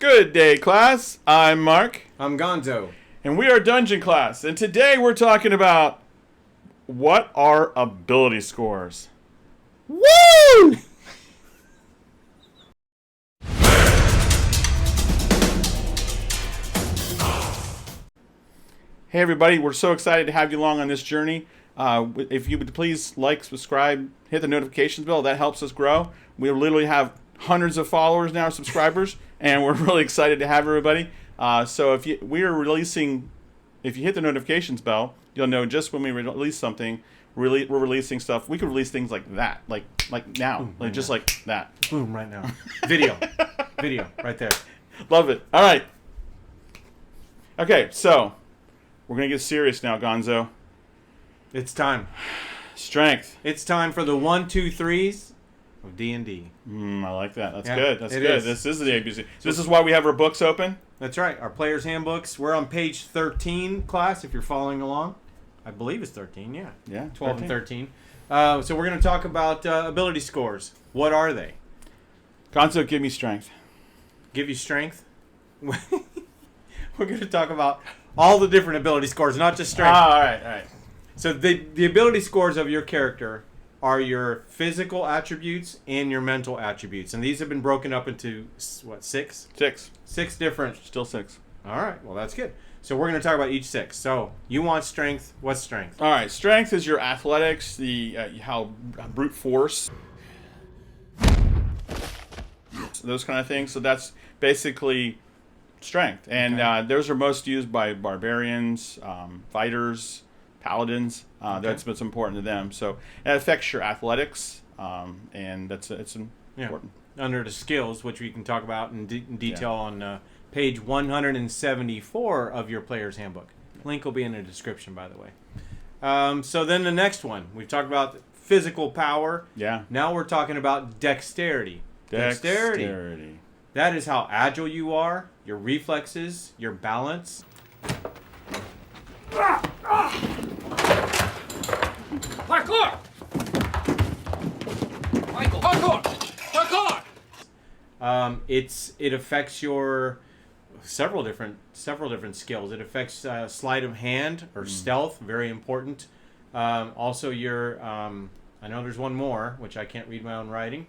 Good day, class. I'm Mark. I'm Gonzo. And we are Dungeon Class. And today we're talking about what are ability scores. Woo! Hey everybody, we're so excited to have you along on this journey. If you would please like, subscribe, hit the notifications bell, that helps us grow. We literally have hundreds of followers now, subscribers, and we're really excited to have everybody. So if you hit the notifications bell, you'll know just when we release something. We're releasing stuff. We could release things like that, like now, boom, like just now. Like that. Boom, right now. Video, right there. Love it. All right. Okay, so we're gonna get serious now, Gonzo. It's time. Strength. It's time for the 1, 2, 3s of D&D. I like that. That's good. That's good. Is. This is the ABC. So this is why we have our books open. That's right. Our player's handbooks. We're on page 13, class, if you're following along. I believe it's 13, yeah. Yeah, 12 and 13. So we're going to talk about ability scores. What are they? Gonzo, give me strength. Give you strength? We're going to talk about all the different ability scores, not just strength. All right. So the ability scores of your character are your physical attributes and your mental attributes. And these have been broken up into, what, 6? 6. 6 different. Still 6. All right. Well, that's good. So we're going to talk about each 6. So you want strength. What's strength? All right. Strength is your athletics, how brute force, those kind of things. So that's basically strength. And Okay. those are most used by barbarians, fighters, paladins. That's what's important to them. So it affects your athletics, and it's important. Under the skills, which we can talk about in detail on page 174 of your player's handbook. Link will be in the description, by the way. So then the next one, we've talked about physical power. Yeah. Now we're talking about dexterity. Dexterity. That is how agile you are, your reflexes, your balance. Parkour! Michael, parkour! It affects your several different skills. It affects sleight of hand or stealth, very important. Also your I know there's one more which I can't read my own writing.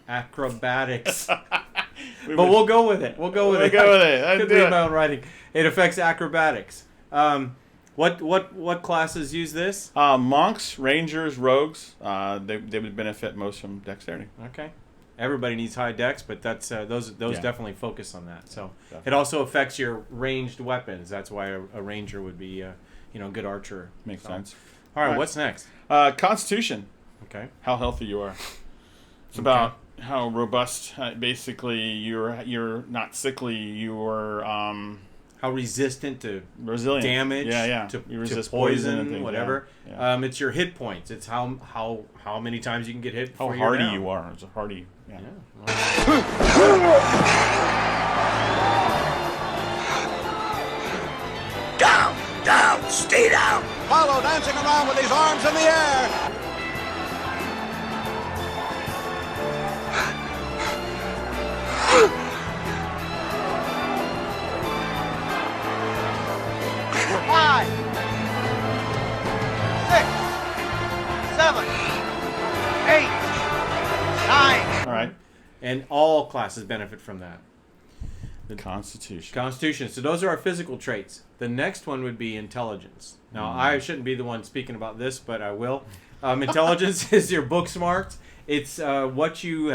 Acrobatics. But we'll go with it. I could read my own writing. It affects acrobatics. What classes use this? Monks, rangers, rogues. They would benefit most from dexterity. Okay. Everybody needs high dex, but that's those definitely focus on that. So Definitely. it also affects your ranged weapons. That's why a ranger would be a good archer. Makes sense. All right, what's next? Constitution. Okay. How healthy you are. It's about how robust. Basically, you're not sickly. You're How resistant to resilient. damage. Yeah. To You resist poison, and things, whatever. Yeah. It's your hit points. It's how many times you can get hit. How before hardy you're down. you are. It's a hardy. Yeah. Down, stay down. Apollo dancing around with his arms in the air. Five, 6, 7, 8, 9. All right. And all classes benefit from that. The Constitution. Constitution. So those are our physical traits. The next one would be intelligence. Now, I shouldn't be the one speaking about this, but I will. Intelligence is your book smarts. It's what you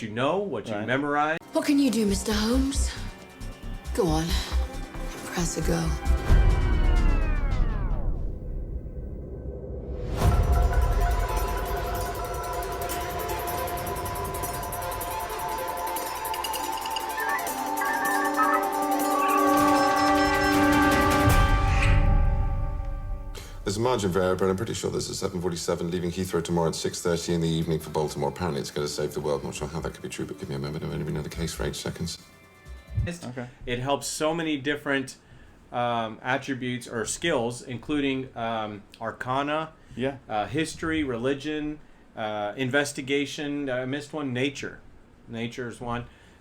know, what you memorize. What can you do, Mr. Holmes? Go on. Press a go. There's a margin of error, but I'm pretty sure there's a 747 leaving Heathrow tomorrow at 6:30 in the evening for Baltimore. Apparently it's going to save the world. Not sure how that could be true, but give me a moment. I don't even know the case for 8 seconds. Okay. It helps so many different attributes or skills, including arcana, history, religion, investigation. I missed one. Nature is one.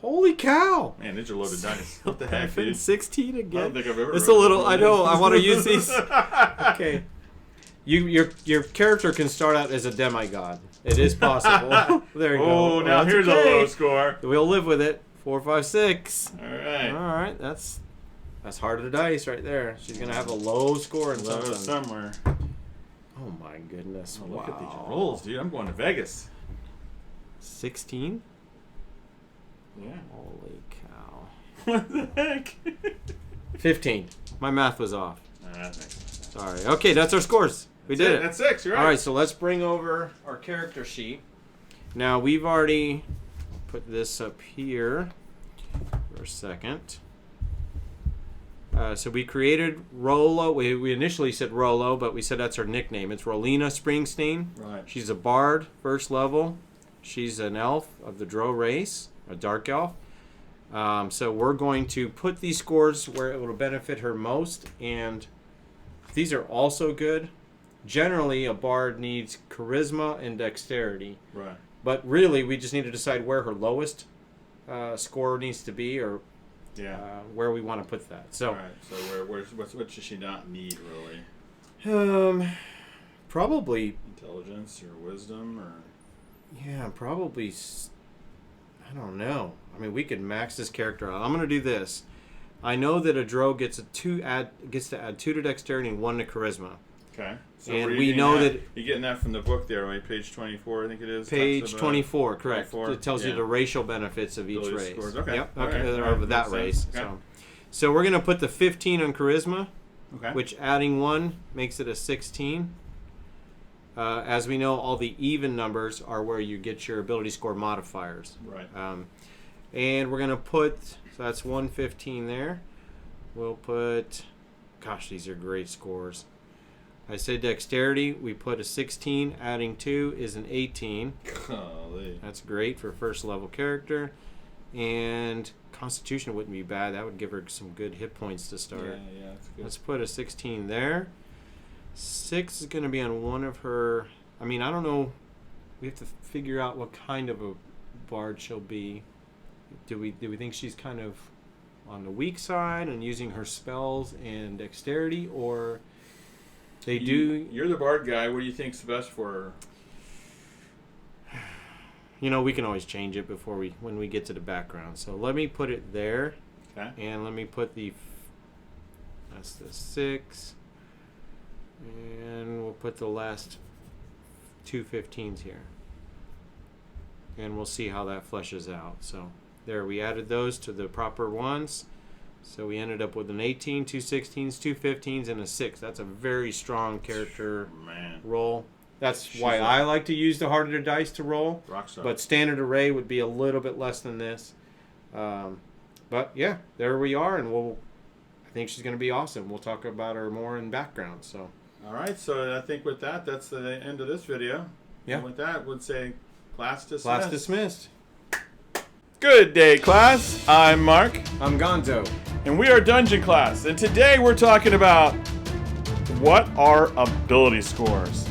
Holy cow! Man, these are loaded dice. What the heck, dude? 16 again. I don't think I've ever. It's a little. I know. I want to use these. Okay. Your character can start out as a demigod. It is possible. There you go. Oh, now That's here's okay. a low score. We'll live with it. 4, 5, 6. All right. All right. That's heart of the dice right there. She's gonna have a low score in Low something. somewhere. Oh my goodness! Oh, look at these rolls, dude. I'm going to Vegas. 16. Yeah. Holy cow! What the heck? 15. My math was off. Thanks. Sorry. Okay, that's our scores. We did it. That's 6. You're right. All right, so let's bring over our character sheet. Now, we've already put this up here for a second. So we created Rolo. We initially said Rolo, but we said that's her nickname. It's Rolina Springsteen. Right. She's a bard, first level. She's an elf of the Drow race, a dark elf. So we're going to put these scores where it will benefit her most, and these are also good. Generally, a bard needs charisma and dexterity. Right. But really, we just need to decide where her lowest score needs to be, or where we want to put that. So, all right. So what should she not need really? Probably Intelligence or wisdom or. Yeah, probably. I don't know. I mean, we could max this character out. I'm gonna do this. I know that a Drow gets to add 2 to dexterity and 1 to charisma. Okay. So And where you we getting know that? that- You're getting that from the book there, right? Page 24, I think it is. Page Talks about 24, correct. 24, It tells you yeah. the racial benefits of each Ability race. scores. Okay. Yep. All Okay. right. They're All right. of that Makes race. sense. Okay. So we're gonna put the 15 on charisma, Okay. which adding 1 makes it a 16. As we know, all the even numbers are where you get your ability score modifiers. Right. And we're gonna put, so that's 115 there. We'll put, gosh, these are great scores. I said dexterity, we put a 16, adding 2 is an 18. Golly. That's great for first level character. And constitution wouldn't be bad. That would give her some good hit points to start. Yeah, that's good. Let's put a 16 there. 6 is going to be on one of her. I mean, I don't know. We have to figure out what kind of a bard she'll be. Do we think she's kind of on the weak side and using her spells and dexterity, or You're the bard guy. What do you think's best for her? You know, we can always change it when we get to the background. So let me put it there. Okay. And let me put that's the 6. And we'll put the last 2 15s here. And we'll see how that fleshes out. So there, we added those to the proper ones. So we ended up with an 18, 2 16s, 2 15s, and a 6. That's a very strong character roll. That's why I like to use the harder dice to roll. Rockstar. But standard array would be a little bit less than this. But yeah, there we are, and I think she's going to be awesome. We'll talk about her more in background. So. All right, so I think with that's the end of this video. Yeah. And with that, we'll say class dismissed. Class dismissed. Good day, class. I'm Mark. I'm Gonzo. And we are Dungeon Class. And today we're talking about what are ability scores.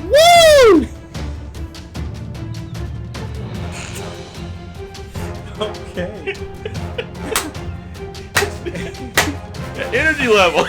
Woo! Okay. Energy level.